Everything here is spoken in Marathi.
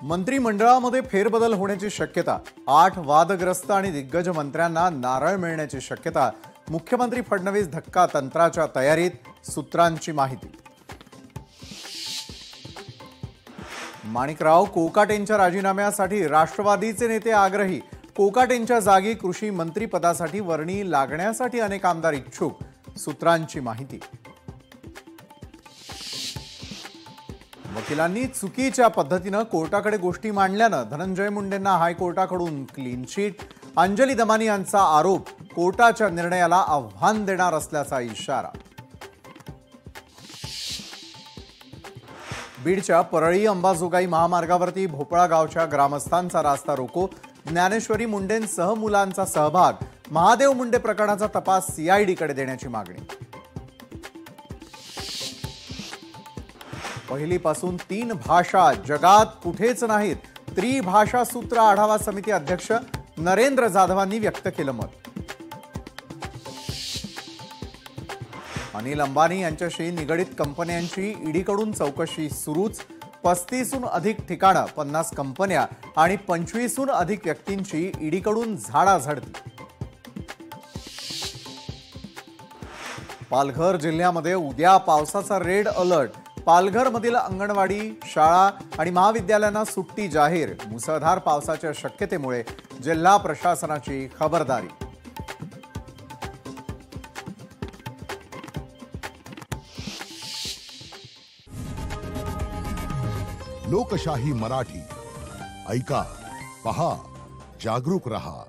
मंत्रिमंडळामध्ये फेरबदल होण्याची शक्यता। 8 वादग्रस्त आणि दिग्गज मंत्र्यांना नारळ मिळण्याची शक्यता। मुख्यमंत्री फडणवीस धक्का तंत्राच्या तयारीत, सूत्रांची माहिती। माणिकराव कोकाटेंच्या राजीनाम्यासाठी राष्ट्रवादीचे नेते आग्रही। कोकाटेंच्या जागी कृषी मंत्रिपदासाठी वर्णी लागण्यासाठी अनेक आमदार इच्छुक, सूत्रांची माहिती। वकिलांनी चुकीच्या पद्धतीने कोर्टाकडे गोष्टी मांडल्याने धनंजय मुंडेंना हायकोर्टाकडून क्लीन चिट। अंजली दमानी यांचा आरोप, कोर्टाच्या निर्णयाला आव्हान देणार असल्याचा इशारा। बीडच्या परळी अंबाजोगाई महामार्गावरती भोपळा गावच्या ग्रामस्थांचा रास्ता रोको। ज्ञानेश्वरी मुंडेंसह मुलांचा सहभाग। महादेव मुंडे प्रकरणाचा तपास सीआयडीकडे देण्याची मागणी। पहिलीपासून 3 भाषा जगात कुठेच नाहीत, त्रिभाषा सूत्र आढावा समिती अध्यक्ष नरेंद्र जाधवांनी व्यक्त केलं मत। अनिल अंबानी यांच्याशी निगडित कंपन्यांची ईडीकडून चौकशी सुरूच। 35हून अधिक ठिकाणं, 50 कंपन्या आणि 25हून अधिक व्यक्तींची ईडीकडून झाडाझडती। पालघर जिल्ह्यामध्ये उद्या पावसाचा रेड अलर्ट। पालघरमधील अंगणवाडी, शाळा आणि महाविद्यालयांना सुट्टी जाहीर। मुसळधार पावसाच्या शक्यतेमुळे जिल्हा प्रशासनाची खबरदारी। लोकशाही मराठी ऐका, पहा, जागरूक रहा।